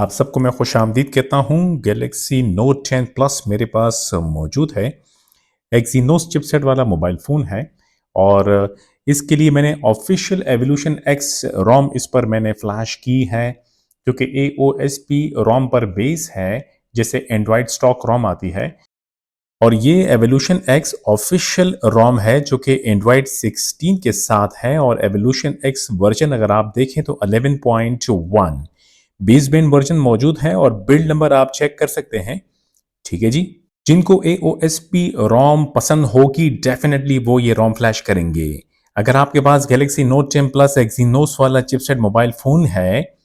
आप सबको मैं खुशामदीद कहता हूँ। गैलेक्सी नोट 10 प्लस मेरे पास मौजूद है। एक्सीनोस चिपसेट वाला मोबाइल फ़ोन है और इसके लिए मैंने ऑफिशियल एवोल्यूशन एक्स रोम इस पर मैंने फ्लैश की है, जो कि AOSP रोम पर बेस है, जैसे एंड्रॉयड स्टॉक रोम आती है। और ये एवोल्यूशन एक्स ऑफिशियल रोम है जो कि एंड्रॉयड 16 के साथ है। और एवोल्यूशन एक्स वर्जन अगर आप देखें तो 11.1 बेस बैंड वर्जन मौजूद है और बिल्ड नंबर आप चेक कर सकते हैं। ठीक है जी। जिनको AOSP रोम पसंद होगी डेफिनेटली वो ये रोम फ्लैश करेंगे। अगर आपके पास गैलेक्सी नोट 10 प्लस एक्सीनोस वाला चिपसेट मोबाइल फोन है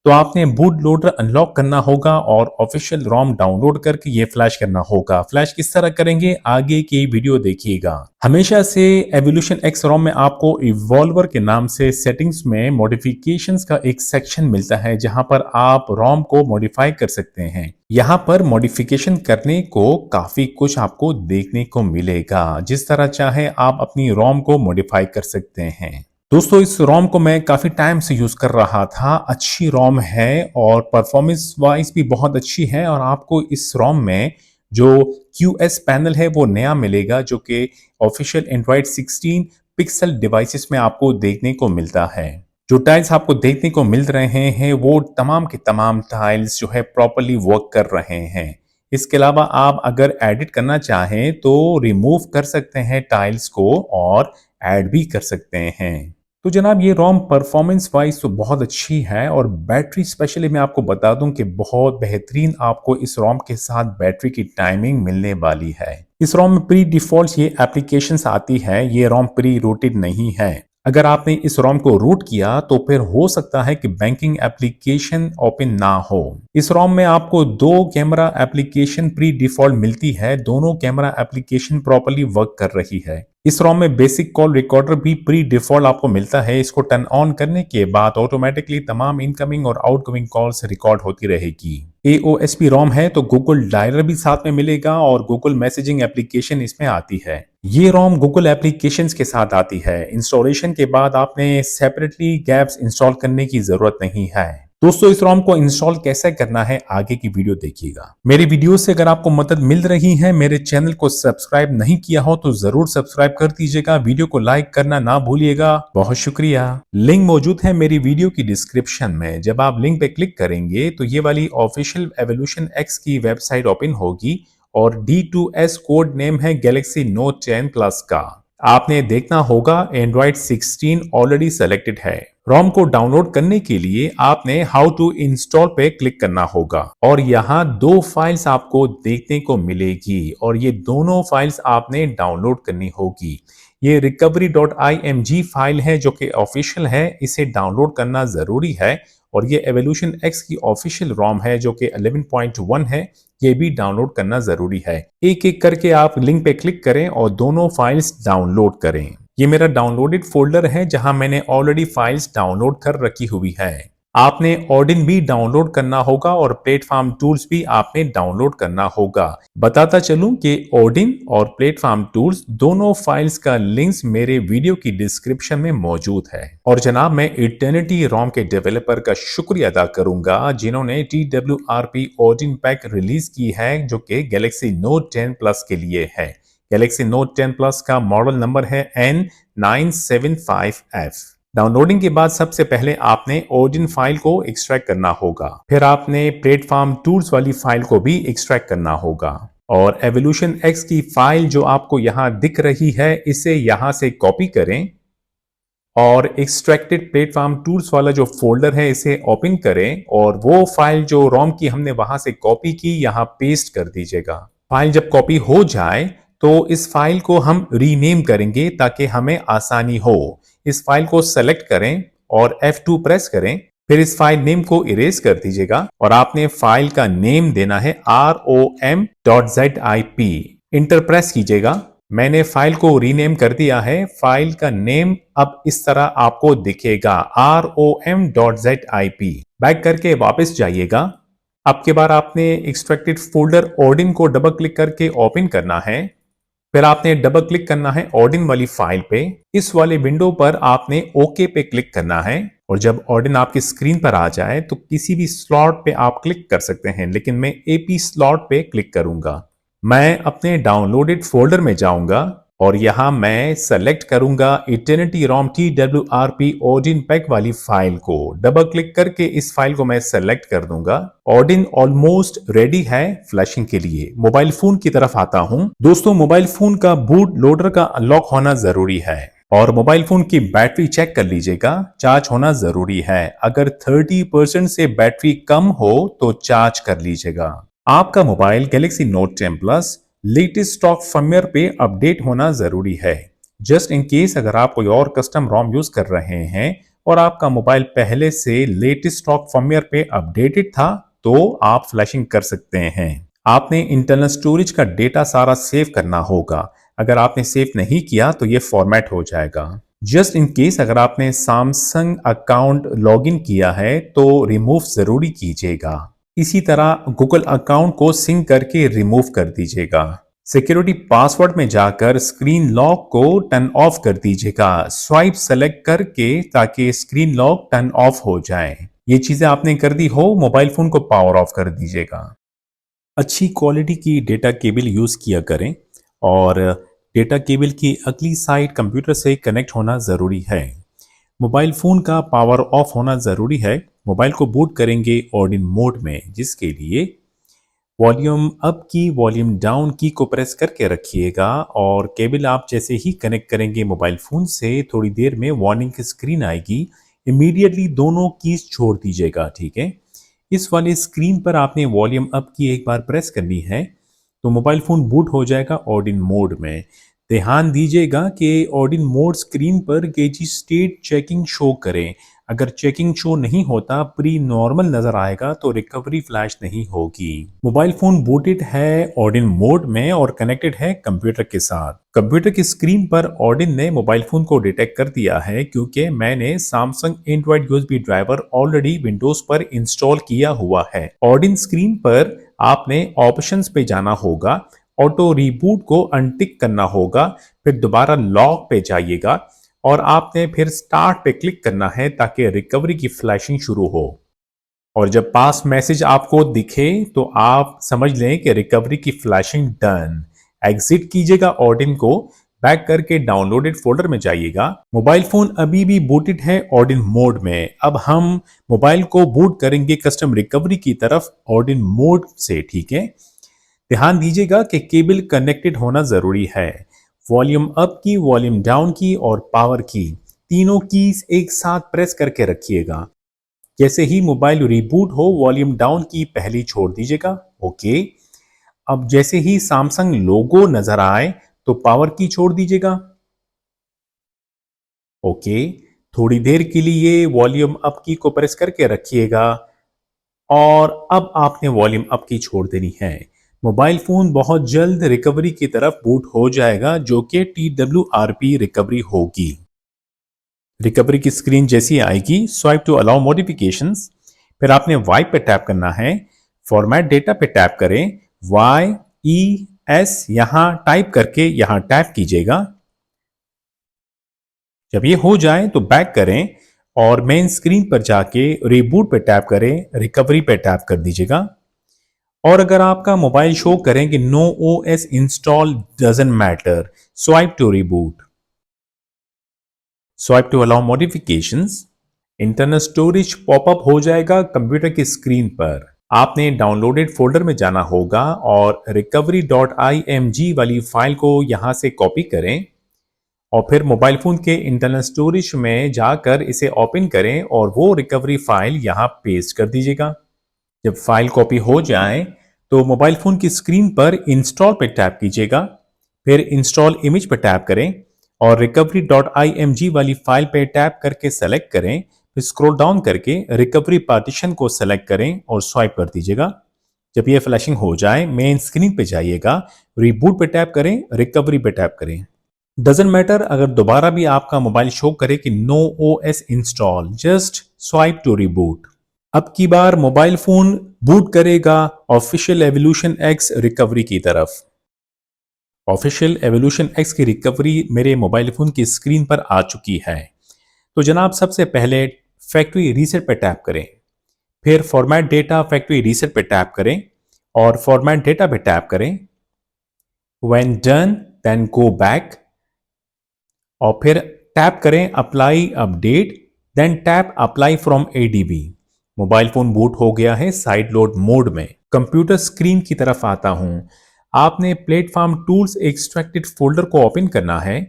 तो आपने बूट लोडर अनलॉक करना होगा और ऑफिशियल रोम डाउनलोड करके ये फ्लैश करना होगा। फ्लैश किस तरह करेंगे आगे की वीडियो देखिएगा। हमेशा से एवोल्यूशन एक्स रोम में आपको इवॉल्वर के नाम से सेटिंग्स में मॉडिफिकेशंस का एक सेक्शन मिलता है जहां पर आप रोम को मॉडिफाई कर सकते हैं। यहाँ पर मॉडिफिकेशन करने को काफी कुछ आपको देखने को मिलेगा। जिस तरह चाहे आप अपनी रोम को मॉडिफाई कर सकते हैं। दोस्तों इस रोम को मैं काफी टाइम से यूज कर रहा था। अच्छी रोम है और परफॉर्मेंस वाइज भी बहुत अच्छी है। और आपको इस रोम में जो QS पैनल है वो नया मिलेगा, जो कि ऑफिशियल एंड्रॉयड 16 पिक्सल डिवाइसेस में आपको देखने को मिलता है। जो टाइल्स आपको देखने को मिल रहे हैं वो तमाम के तमाम टाइल्स जो है प्रॉपरली वर्क कर रहे हैं। इसके अलावा आप अगर एडिट करना चाहें तो रिमूव कर सकते हैं टाइल्स को और ऐड भी कर सकते हैं। तो जनाब ये रोम परफॉर्मेंस वाइज तो बहुत अच्छी है और बैटरी स्पेशली मैं आपको बता दूं कि बहुत बेहतरीन आपको इस रोम के साथ बैटरी की टाइमिंग मिलने वाली है। इस रोम में प्री डिफॉल्ट ये एप्लीकेशंस आती है, ये रोम प्री रूटेड नहीं है। अगर आपने इस रोम को रूट किया तो फिर हो सकता है कि बैंकिंग एप्लीकेशन ओपन ना हो। इस रोम में आपको दो कैमरा एप्लीकेशन प्री डिफॉल्ट मिलती है। दोनों कैमरा एप्लीकेशन प्रॉपर्ली वर्क कर रही है। इस रोम में बेसिक कॉल रिकॉर्डर भी प्री डिफॉल्ट आपको मिलता है। इसको टर्न ऑन करने के बाद ऑटोमेटिकली तमाम इनकमिंग और आउटगोइंग कॉल्स रिकॉर्ड होती रहेगी। AOSP रोम है तो गूगल डायलर भी साथ में मिलेगा और गूगल मैसेजिंग एप्लीकेशन इसमें आती है। ये रोम गूगल एप्लीकेशंस के साथ आती है। इंस्टॉलेशन के बाद आपने सेपरेटली गैप्स इंस्टॉल करने की जरूरत नहीं है। दोस्तों इस रोम को इंस्टॉल कैसे करना है आगे की वीडियो देखिएगा। मेरी वीडियो से अगर आपको मदद मिल रही है, मेरे चैनल को सब्सक्राइब नहीं किया हो तो जरूर सब्सक्राइब कर दीजिएगा। वीडियो को लाइक करना ना भूलिएगा। बहुत शुक्रिया। लिंक मौजूद है मेरी वीडियो की डिस्क्रिप्शन में। जब आप लिंक पे क्लिक करेंगे तो ये वाली ऑफिशियल एवोल्यूशन एक्स की वेबसाइट ओपन होगी और D2S कोड नेम है गैलेक्सी नोट 10 प्लस का। आपने देखना होगा एंड्रॉयड 16 ऑलरेडी सेलेक्टेड है। रोम को डाउनलोड करने के लिए आपने हाउ टू इंस्टॉल पे क्लिक करना होगा और यहाँ दो फाइल्स आपको देखने को मिलेगी और ये दोनों फाइल्स आपने डाउनलोड करनी होगी। ये recovery.img फाइल है जो कि ऑफिशियल है, इसे डाउनलोड करना जरूरी है। और ये एवोल्यूशन एक्स की ऑफिशियल रोम है जो कि 11.1 है, ये भी डाउनलोड करना जरूरी है। एक एक करके आप लिंक पे क्लिक करें और दोनों फाइल्स डाउनलोड करें। ये मेरा डाउनलोडेड फोल्डर है जहां मैंने ऑलरेडी फाइल्स डाउनलोड कर रखी हुई है। आपने ओडिन भी डाउनलोड करना होगा और प्लेटफॉर्म टूल्स भी आपने डाउनलोड करना होगा। बताता चलूं कि ओडिन और प्लेटफॉर्म टूल्स दोनों फाइल्स का लिंक्स मेरे वीडियो की डिस्क्रिप्शन में मौजूद है। और जनाब मैं इटर्निटी रोम के डेवलपर का शुक्रिया अदा करूंगा जिन्होंने TWRP ओडिन पैक रिलीज की है जो कि गैलेक्सी नोट 10 प्लस के लिए है। गैलेक्सी नोट 10 प्लस का मॉडल नंबर है N975F। डाउनलोडिंग के बाद सबसे पहले आपने ओडिन फाइल को एक्सट्रैक्ट करना होगा, फिर आपने प्लेटफॉर्म टूल्स वाली फाइल को भी एक्सट्रैक्ट करना होगा और एवोल्यूशन एक्स की फाइल जो आपको यहां दिख रही है इसे यहां से कॉपी करें और एक्सट्रैक्टेड प्लेटफॉर्म टूल्स वाला जो फोल्डर है इसे ओपन करें और वो फाइल जो रोम की हमने वहां से कॉपी की यहां पेस्ट कर दीजिएगा। फाइल जब कॉपी हो जाए तो इस फाइल को हम रीनेम करेंगे ताकि हमें आसानी हो। इस फाइल को सेलेक्ट करें और F2 प्रेस करें, फिर इस फाइल नेम को इरेज कर दीजिएगा और आपने फाइल का नेम देना है rom.zip। इंटर प्रेस कीजिएगा। मैंने फाइल को रीनेम कर दिया है। फाइल का नेम अब इस तरह आपको दिखेगा rom.zip। बैक करके वापस जाइएगा। अब के बार आपने एक्सट्रैक्टेड फोल्डर ओडिन को डबल क्लिक करके ओपन करना है फिर आपने डबल क्लिक करना है ऑडिन वाली फाइल पे। इस वाले विंडो पर आपने ओके पे क्लिक करना है और जब ऑडिन आपकी स्क्रीन पर आ जाए तो किसी भी स्लॉट पे आप क्लिक कर सकते हैं, लेकिन मैं एपी स्लॉट पे क्लिक करूंगा। मैं अपने डाउनलोडेड फोल्डर में जाऊंगा और यहां मैं सेलेक्ट करूंगा इटर्निटी रोम TWRP ऑडिन पैक वाली फाइल को। डबल क्लिक करके इस फाइल को मैं सेलेक्ट कर दूंगा। ऑडिन ऑलमोस्ट रेडी है फ्लैशिंग के लिए। मोबाइल फोन की तरफ आता हूं। दोस्तों, मोबाइल फोन का बूट लोडर का अनलॉक होना जरूरी है और मोबाइल फोन की बैटरी चेक कर लीजिएगा, चार्ज होना जरूरी है। अगर 30% से बैटरी कम हो तो चार्ज कर लीजिएगा। आपका mobile Galaxy note 10 plus latest stock firmware पे अपडेट होना जरूरी है। जस्ट इन केस अगर आप कोई और कस्टम रोम यूज कर रहे हैं और आपका मोबाइल पहले से लेटेस्ट स्टॉक फर्मवेयर पे अपडेटेड था तो आप फ्लैशिंग कर सकते हैं। आपने इंटरनल स्टोरेज का डेटा सारा सेव करना होगा। अगर आपने सेव नहीं किया तो ये फॉर्मेट हो जाएगा। जस्ट इन केस अगर आपने सैमसंग अकाउंट लॉगिन किया है तो रिमूव जरूरी कीजिएगा। इसी तरह गूगल अकाउंट को सिंक करके रिमूव कर दीजिएगा। सिक्योरिटी पासवर्ड में जाकर स्क्रीन लॉक को टर्न ऑफ कर दीजिएगा, स्वाइप सेलेक्ट करके, ताकि स्क्रीन लॉक टर्न ऑफ हो जाए। ये चीजें आपने कर दी हो, मोबाइल फोन को पावर ऑफ कर दीजिएगा। अच्छी क्वालिटी की डेटा केबल यूज किया करें और डेटा केबल की अगली साइड कंप्यूटर से कनेक्ट होना जरूरी है। मोबाइल फोन का पावर ऑफ होना जरूरी है। मोबाइल को बूट करेंगे ऑडिन मोड में, जिसके लिए वॉल्यूम अप की वॉल्यूम डाउन की को प्रेस करके रखिएगा और केबल आप जैसे ही कनेक्ट करेंगे मोबाइल फोन से थोड़ी देर में वार्निंग की स्क्रीन आएगी। इमीडिएटली दोनों कीज छोड़ दीजिएगा, ठीक है। इस वाले स्क्रीन पर आपने वॉल्यूम अप की एक बार प्रेस करनी है तो मोबाइल फोन बूट हो जाएगा ऑडिन मोड में। ध्यान दीजिएगा कि ऑडिन मोड स्क्रीन पर गेजी स्टेट चेकिंग शो करें। अगर चेकिंग शो नहीं होता, प्री नॉर्मल नजर आएगा तो रिकवरी फ्लैश नहीं होगी। मोबाइल फोन बूटेड है ऑडिन मोड में और कनेक्टेड है कंप्यूटर के साथ। कंप्यूटर की स्क्रीन पर ऑडिन ने मोबाइल फोन को डिटेक्ट कर दिया है क्योंकि मैंने Samsung Android USB driver already Windows पर इंस्टॉल किया हुआ है। ऑडिन स्क्रीन पर आपने ऑप्शंस पे जाना होगा, ऑटो रीबूट को अनटिक करना होगा, फिर दोबारा लॉक पे जाइएगा और आपने फिर स्टार्ट पे क्लिक करना है ताकि रिकवरी की फ्लैशिंग शुरू हो। और जब पास मैसेज आपको दिखे तो आप समझ लें कि रिकवरी की फ्लैशिंग डन। एग्जिट कीजिएगा ऑडिन को, बैक करके डाउनलोडेड फोल्डर में जाइएगा। मोबाइल फोन अभी भी बूटेड है ऑडिन मोड में। अब हम मोबाइल को बूट करेंगे कस्टम रिकवरी की तरफ ऑडिन मोड से, ठीक है। ध्यान दीजिएगा कि केबल कनेक्टेड होना जरूरी है। वॉल्यूम अप की, वॉल्यूम डाउन की और पावर की, तीनों कीज एक साथ प्रेस करके रखिएगा। जैसे ही मोबाइल रिबूट हो, वॉल्यूम डाउन की पहली छोड़ दीजिएगा, ओके। अब जैसे ही सैमसंग लोगो नजर आए तो पावर की छोड़ दीजिएगा, ओके। थोड़ी देर के लिए वॉल्यूम अप की को प्रेस करके रखिएगा और अब आपने वॉल्यूम अप की छोड़ देनी है। मोबाइल फोन बहुत जल्द रिकवरी की तरफ बूट हो जाएगा, जो कि TWRP रिकवरी होगी। रिकवरी की स्क्रीन जैसी आएगी, स्वाइप टू अलाउ मॉडिफिकेशंस, फिर आपने वाइप पे टैप करना है, फॉर्मेट डेटा पे टैप करें, YES यहां टाइप करके यहां टैप कीजिएगा। जब ये हो जाए तो बैक करें और मेन स्क्रीन पर जाके रिबूट पे टैप करें, रिकवरी पे टैप कर दीजिएगा। और अगर आपका मोबाइल शो करें कि no OS install doesn't matter, swipe to reboot, swipe to allow modifications, internal storage popup हो जाएगा कंप्यूटर की स्क्रीन पर। आपने डाउनलोडेड फोल्डर में जाना होगा और recovery.img वाली फाइल को यहां से कॉपी करें और फिर मोबाइल फोन के इंटरनल स्टोरेज में जाकर इसे ओपन करें और वो रिकवरी फाइल यहां पेस्ट कर दीजिएगा। जब फाइल कॉपी हो जाए तो मोबाइल फोन की स्क्रीन पर इंस्टॉल पे टैप कीजिएगा, फिर इंस्टॉल इमेज पे टैप करें और recovery.img वाली फाइल पे टैप करके सेलेक्ट करें, फिर स्क्रॉल डाउन करके रिकवरी पार्टीशन को सेलेक्ट करें और स्वाइप कर दीजिएगा। जब ये फ्लैशिंग हो जाए मेन स्क्रीन पे जाइएगा, रिबूट पे टैप करें, रिकवरी पे टैप करें। डजंट मैटर अगर दोबारा भी आपका मोबाइल शो करे कि no OS install, just swipe to reboot. अब की बार मोबाइल फोन बूट करेगा ऑफिशियल एवोल्यूशन X रिकवरी की तरफ। ऑफिशियल एवोल्यूशन एक्स की रिकवरी मेरे मोबाइल फ़ोन की स्क्रीन पर आ चुकी है। तो जनाब सबसे पहले फैक्ट्री रीसेट पर टैप करें, फिर फॉर्मेट डेटा फैक्ट्री रीसेट पे टैप करें और फॉर्मेट डेटा पे टैप करें। When done then go back और फिर टैप करें apply update, then tap apply from ADB. Mobile phone boot हो गया है साइड लोड मोड में। कंप्यूटर स्क्रीन की तरफ आता हूं। आपने प्लेटफॉर्म टूल्स एक्सट्रैक्टेड फोल्डर को ओपन करना है।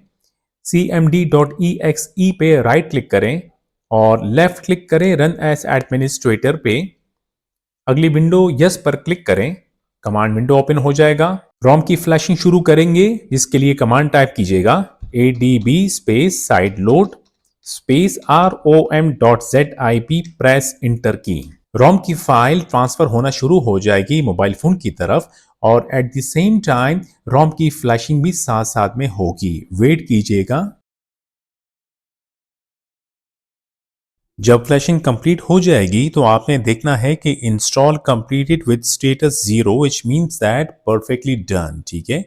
cmd.exe पे राइट क्लिक करें और लेफ्ट क्लिक करें रन एज एडमिनिस्ट्रेटर पे। अगली विंडो यस पर क्लिक करें, कमांड विंडो ओपन हो जाएगा। रोम की फ्लैशिंग शुरू करेंगे, जिसके लिए कमांड टाइप कीजिएगा adb space side load space rom.zip, press inter की। रोम की फाइल ट्रांसफर होना शुरू हो जाएगी मोबाइल फोन की तरफ और एट द सेम टाइम रोम की फ्लैशिंग भी साथ साथ में होगी। वेट कीजिएगा। जब फ्लैशिंग कंप्लीट हो जाएगी तो आपने देखना है कि install completed with status 0, which means that perfectly done. ठीक है,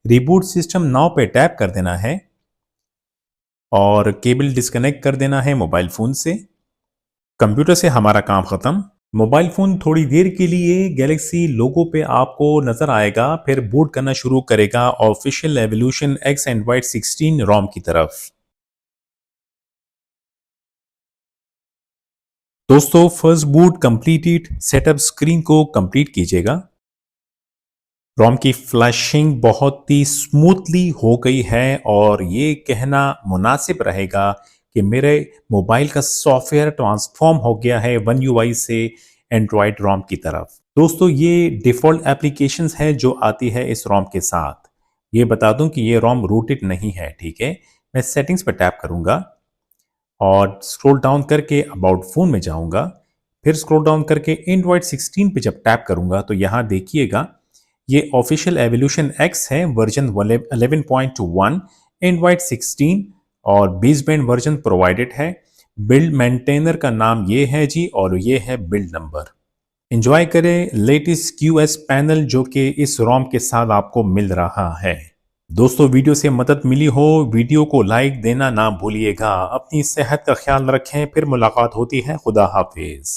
रिबूट सिस्टम नाउ पे टैप कर देना है और केबल डिस्कनेक्ट कर देना है मोबाइल फोन से। कंप्यूटर से हमारा काम खत्म। मोबाइल फोन थोड़ी देर के लिए गैलेक्सी लोगो पे आपको नजर आएगा, फिर बूट करना शुरू करेगा ऑफिशियल एवोल्यूशन एक्स एंड्रॉइड 16 रोम की तरफ। दोस्तों first boot completed, setup screen को कंप्लीट कीजिएगा। रोम की फ्लैशिंग बहुत ही स्मूथली हो गई है और ये कहना मुनासिब रहेगा कि मेरे मोबाइल का सॉफ्टवेयर ट्रांसफॉर्म हो गया है वन यूआई से एंड्रॉयड रोम की तरफ। दोस्तों ये डिफ़ॉल्ट एप्लीकेशंस है जो आती है इस रोम के साथ। ये बता दूं कि ये रोम रूटेड नहीं है। ठीक है, मैं सेटिंग्स पर टैप करूंगा और स्क्रॉल डाउन करके अबाउट फोन में जाऊंगा। फिर स्क्रॉल डाउन करके एंड्रॉयड 16 पे जब टैप करूंगा तो यहाँ देखिएगा ये ऑफिशियल एवोल्यूशन एक्स है, वर्जन 11.1 एंड्रॉयड 16 और बेस बैंड वर्जन प्रोवाइडेड है। बिल्ड मेंटेनर का नाम ये है जी और ये है बिल्ड नंबर। एंजॉय करें लेटेस्ट क्यूएस पैनल जो कि इस रोम के साथ आपको मिल रहा है। दोस्तों वीडियो से मदद मिली हो, वीडियो को लाइक देना ना भूलिएगा। अपनी सेहत का ख्याल रखें, फिर मुलाकात होती है। खुदा हाफिज।